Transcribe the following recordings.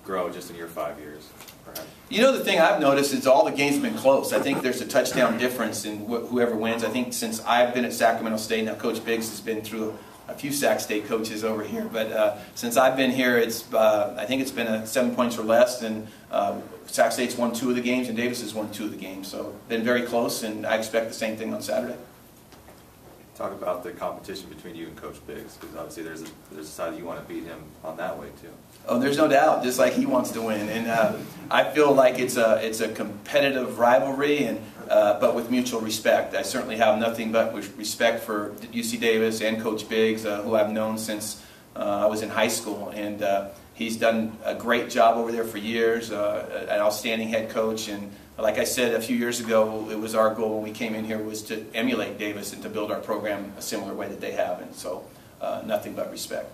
grow just in your 5 years, perhaps? You know, the thing I've noticed is all the games have been close. I think there's a touchdown difference in whoever wins. I think since I've been at Sacramento State, now Coach Biggs has been through a few Sac State coaches over here, but since I've been here, I think it's been 7 points or less, and Sac State's won 2 of the games, and Davis has won 2 of the games. So been very close, and I expect the same thing on Saturday. Talk about the competition between you and Coach Biggs, because obviously there's a side that you want to beat him on that way too. Oh, there's no doubt. Just like he wants to win, and I feel like it's a competitive rivalry, and but with mutual respect. I certainly have nothing but respect for UC Davis and Coach Biggs, who I've known since I was in high school, and he's done a great job over there for years. An outstanding head coach, and like I said a few years ago, it was our goal when we came in here was to emulate Davis and to build our program a similar way that they have, and so nothing but respect.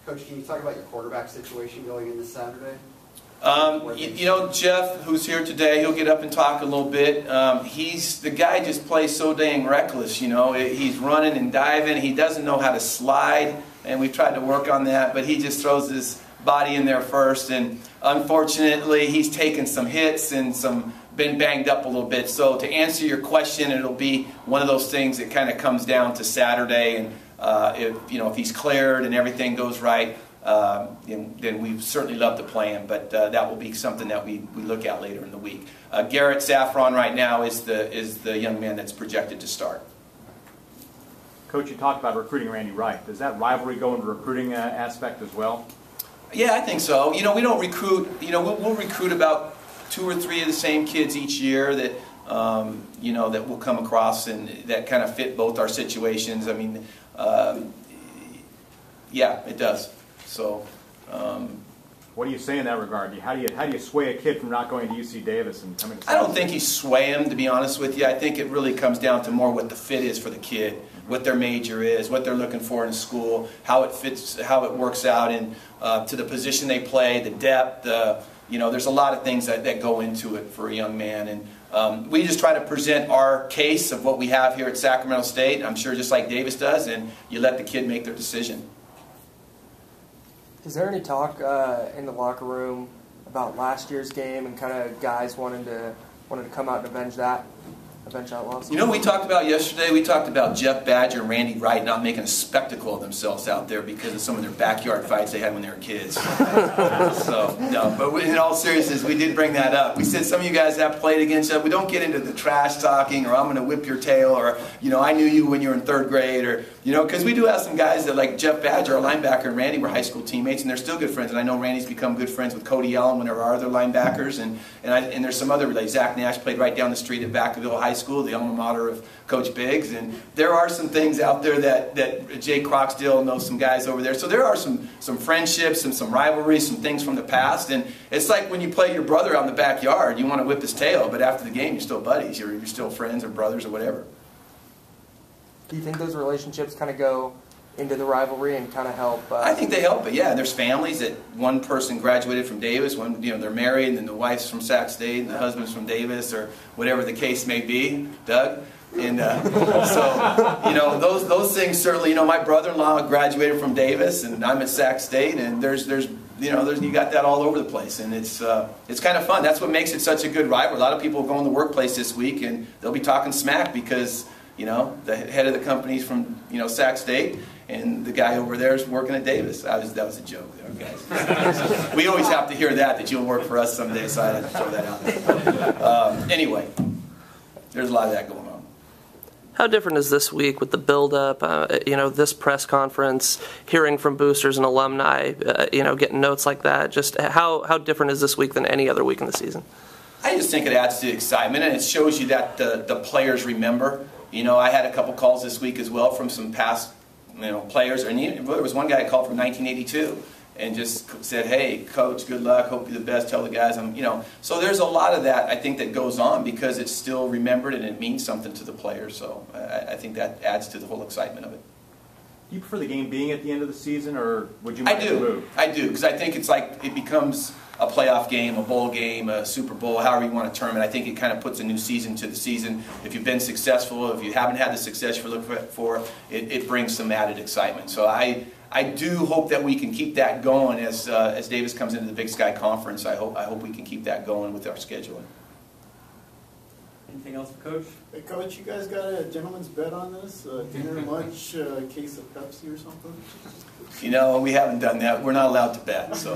Coach, can you talk about your quarterback situation going into Saturday? You know, Jeff, who's here today, he'll get up and talk a little bit. The guy just plays so dang reckless, you know. He's running and diving. He doesn't know how to slide, and we've tried to work on that, but he just throws his body in there first, and unfortunately he's taken some hits and been banged up a little bit. So to answer your question, it'll be one of those things that kind of comes down to Saturday, and if he's cleared and everything goes right, then we certainly love to play him, but that will be something that we look at later in the week. Garrett Saffron right now is the young man that's projected to start. Coach, you talked about recruiting Randy Wright. Does that rivalry go into recruiting aspect as well? Yeah, I think so. You know, we don't recruit. You know, we'll recruit about 2 or 3 of the same kids each year that that we'll come across and that kind of fit both our situations. I mean, yeah, it does. So, what do you say in that regard? How do you sway a kid from not going to UC Davis and coming to? I don't think you sway him, to be honest with you. I think it really comes down to more what the fit is for the kid, what their major is, what they're looking for in school, how it fits, how it works out, and to the position they play, the depth. There's a lot of things that go into it for a young man, and we just try to present our case of what we have here at Sacramento State. I'm sure just like Davis does, and you let the kid make their decision. Is there any talk in the locker room about last year's game and kind of guys wanted to come out and avenge that loss? You know, we talked about yesterday. We talked about Jeff Badger and Randy Wright not making a spectacle of themselves out there because of some of their backyard fights they had when they were kids. So no, but in all seriousness, we did bring that up. We said some of you guys have played against us. We don't get into the trash talking or I'm going to whip your tail or I knew you when you were in 3rd grade or because we do have some guys that like Jeff Badger, our linebacker, and Randy were high school teammates and they're still good friends. And I know Randy's become good friends with Cody Allen when there are other linebackers and there's some other relays. Zach Nash played right down the street at Vacaville High School, the alma mater of Coach Biggs, and there are some things out there that Jay Croxdale knows some guys over there. So there are some friendships and some rivalries, some things from the past, and it's like when you play your brother out in the backyard, you want to whip his tail, but after the game you're still buddies, you're still friends or brothers or whatever. Do you think those relationships kind of go into the rivalry and kind of help? I think they help, but yeah, there's families that one person graduated from Davis, one they're married, and then the wife's from Sac State, and the husband's from Davis, or whatever the case may be, Doug. And so those things certainly. My brother-in-law graduated from Davis, and I'm at Sac State, and there's you got that all over the place, and it's kind of fun. That's what makes it such a good rivalry. A lot of people go in the workplace this week, and they'll be talking smack because the head of the company's from Sac State, and the guy over there is working at Davis. That was a joke there, guys. We always have to hear that you'll work for us someday, so I had to throw that out there. Anyway, there's a lot of that going on. How different is this week with the build-up, this press conference, hearing from boosters and alumni, getting notes like that? Just how different is this week than any other week in the season? I just think it adds to the excitement, and it shows you that the players remember. I had a couple calls this week as well from some past players, and there was one guy I called from 1982 and just said, "Hey, Coach, good luck. Hope you're the best. Tell the guys I'm." So there's a lot of that I think that goes on because it's still remembered and it means something to the players. So I think that adds to the whole excitement of it. Do you prefer the game being at the end of the season, or would you mind to move? I do, because I think it's like it becomes a playoff game, a bowl game, a Super Bowl, however you want to term it. I think it kind of puts a new season to the season. If you've been successful, if you haven't had the success you're looking for, it brings some added excitement. So I I do hope that we can keep that going as Davis comes into the Big Sky Conference. I hope we can keep that going with our scheduling. Anything else for Coach? Hey, Coach, you guys got a gentleman's bet on this? Dinner, lunch, case of Pepsi or something? You know, we haven't done that. We're not allowed to bet, so.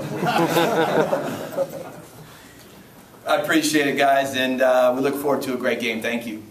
I appreciate it, guys, and we look forward to a great game. Thank you.